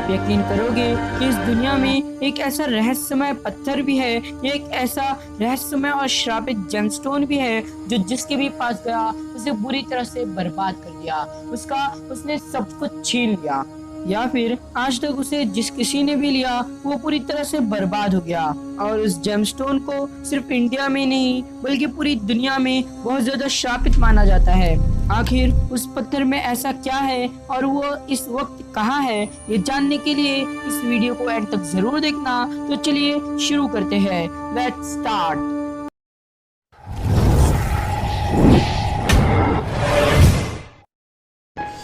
आप यकीन करोगे कि इस दुनिया में एक ऐसा रहस्यमय पत्थर भी है, एक ऐसा रहस्यमय और श्रापित जेमस्टोन भी है जो जिसके भी पास गया उसे बुरी तरह से बर्बाद कर दिया, उसने सब कुछ छीन लिया, या फिर आज तक उसे जिस किसी ने भी लिया वो पूरी तरह से बर्बाद हो गया। और उस जेमस्टोन को सिर्फ इंडिया में नहीं बल्कि पूरी दुनिया में बहुत ज्यादा श्रापित माना जाता है। आखिर उस पत्थर में ऐसा क्या है और वो इस वक्त कहाँ है, ये जानने के लिए इस वीडियो को एंड तक जरूर देखना। तो चलिए शुरू करते हैं, लेट्स स्टार्ट।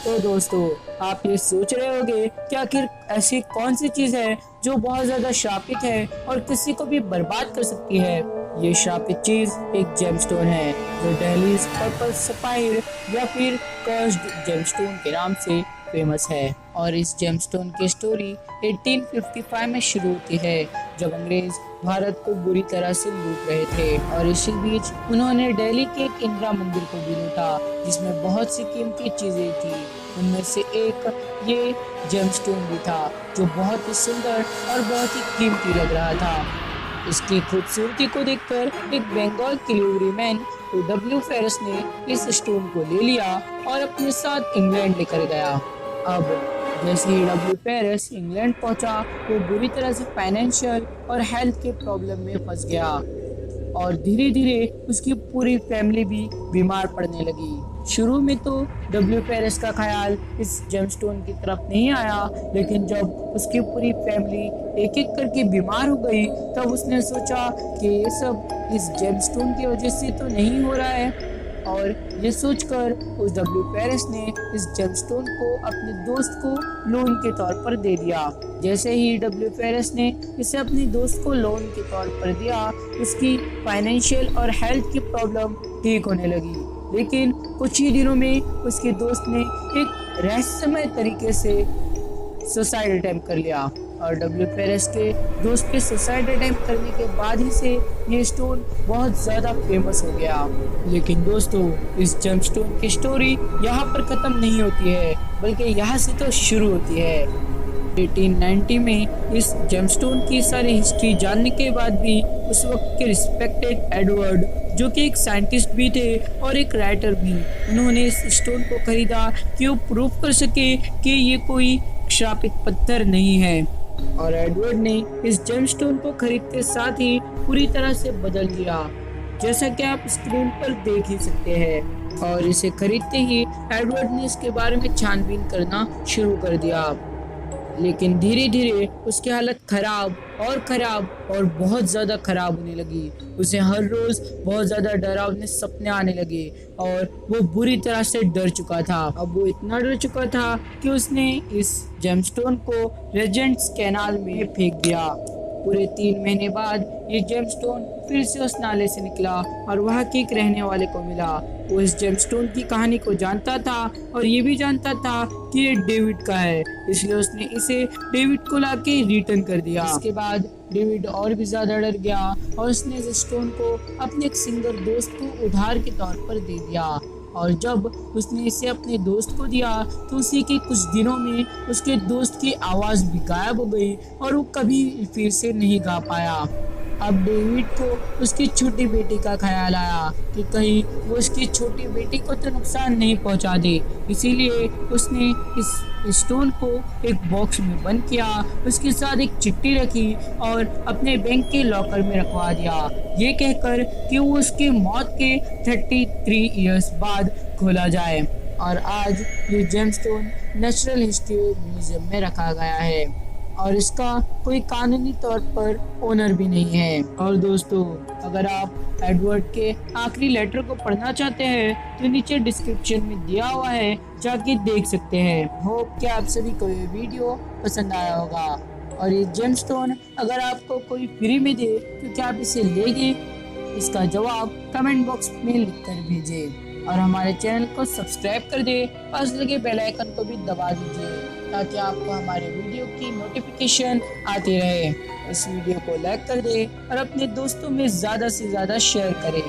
तो दोस्तों, आप ये सोच रहे होंगे कि आखिर ऐसी कौन सी चीज है जो बहुत ज्यादा श्रापित है और किसी को भी बर्बाद कर सकती है। ये श्रापित चीज एक जेमस्टोन है जो दिल्लीज पर्पल सफायर या फिर कर्स्ड जेमस्टोन के नाम से फेमस है। और इस जेमस्टोन की स्टोरी 1855 में शुरू होती है, जब अंग्रेज भारत को बुरी तरह से लूट रहे थे। और इसी बीच उन्होंने दिल्ली के एक इंदिरा मंदिर को भी लूटा जिसमें बहुत सी कीमती चीजें थी। उनमें से एक ये जेमस्टोन भी था जो बहुत ही सुंदर और बहुत ही कीमती लग रहा था। इसकी खूबसूरती को देखकर एक बंगाल डिलीवरी मैन डब्ल्यू फेरस ने इस स्टोन को ले लिया और अपने साथ इंग्लैंड लेकर गया। अब जैसे ही डब्ल्यू फेरस इंग्लैंड पहुंचा, वो बुरी तरह से फाइनेंशियल और हेल्थ के प्रॉब्लम में फंस गया और धीरे धीरे उसकी पूरी फैमिली भी बीमार पड़ने लगी। शुरू में तो डब्ल्यू फेरस का ख्याल इस जेमस्टोन की तरफ नहीं आया, लेकिन जब उसकी पूरी फैमिली एक एक करके बीमार हो गई तब उसने सोचा कि ये सब इस जेमस्टोन की वजह से तो नहीं हो रहा है। और ये सोचकर उस डब्ल्यू फेरस ने इस जेमस्टोन को अपने दोस्त को लोन के तौर पर दे दिया। जैसे ही डब्ल्यू फेरस ने इसे अपने दोस्त को लोन के तौर पर दिया, उसकी फाइनेंशियल और हेल्थ की प्रॉब्लम ठीक होने लगी। लेकिन कुछ ही दिनों में उसके दोस्त ने एक रहस्यमय तरीके से सुसाइड अटेम्प्ट कर लिया और डब्ल्यू फेरस के दोस्त के सुसाइड अटेम्प्ट करने के बाद ही से ये स्टोन बहुत ज़्यादा फेमस हो गया। लेकिन दोस्तों, इस जेमस्टोन की स्टोरी यहाँ पर ख़त्म नहीं होती है, बल्कि यहाँ से तो शुरू होती है। 1890 में इस जेमस्टोन की सारी हिस्ट्री जानने के बाद भी उस वक्त के रिस्पेक्टेड एडवर्ड, जो कि एक साइंटिस्ट भी थे और एक राइटर भी, उन्होंने इस स्टोन को खरीदा कि वो प्रूव कर सके कि ये कोई श्रापित पत्थर नहीं है। और एडवर्ड ने इस जेमस्टोन को खरीदते साथ ही पूरी तरह से बदल दिया, जैसा कि आप स्क्रीन पर देख ही सकते हैं। और इसे खरीदते ही एडवर्ड ने इसके बारे में छानबीन करना शुरू कर दिया, लेकिन धीरे धीरे उसकी हालत खराब और बहुत ज़्यादा खराब होने लगी। उसे हर रोज़ बहुत ज़्यादा डरावने सपने आने लगे और वो बुरी तरह से डर चुका था। अब वो इतना डर चुका था कि उसने इस जेमस्टोन को रेजेंट्स कैनाल में फेंक दिया। पूरे 3 महीने बाद ये जेमस्टोन फिर से उस नाले से निकला और वहाँ के एक रहने वाले को मिला। वो इस जेमस्टोन की कहानी को जानता था और ये भी जानता था कि ये डेविड का है, इसलिए उसने इसे डेविड को लाके रिटर्न कर दिया। इसके बाद डेविड और भी ज्यादा डर गया और उसने इस स्टोन को अपने एक सिंगर दोस्त को उधार के तौर पर दे दिया। और जब उसने इसे अपने दोस्त को दिया तो उसी के कुछ दिनों में उसके दोस्त की आवाज़ भी गायब हो गई और वो कभी फिर से नहीं गा पाया। अब डेविड को उसकी छोटी बेटी का ख्याल आया कि कहीं वो उसकी छोटी बेटी को तो नुकसान नहीं पहुंचा दे, इसीलिए उसने इस स्टोन को एक बॉक्स में बंद किया, उसके साथ एक चिट्ठी रखी और अपने बैंक के लॉकर में रखवा दिया, ये कहकर कि वो उसकी मौत के 33 इयर्स बाद खोला जाए। और आज ये जेमस्टोन नेचुरल हिस्ट्री म्यूजियम में रखा गया है और इसका कोई कानूनी तौर पर ओनर भी नहीं है। और दोस्तों, अगर आप एडवर्ड के आखिरी लेटर को पढ़ना चाहते हैं तो नीचे डिस्क्रिप्शन में दिया हुआ है, जाके देख सकते हैं। होप कि आप सभी को ये वीडियो पसंद आया होगा। और ये जेमस्टोन अगर आपको कोई फ्री में दे तो क्या आप इसे लेंगे? इसका जवाब कमेंट बॉक्स में लिखकर भेजें और हमारे चैनल को सब्सक्राइब कर दे, पास लगे बेल आइकन को भी दबा दीजिए ताकि आपको हमारे वीडियो की नोटिफिकेशन आती रहे। इस वीडियो को लाइक कर दे और अपने दोस्तों में ज़्यादा से ज़्यादा शेयर करें।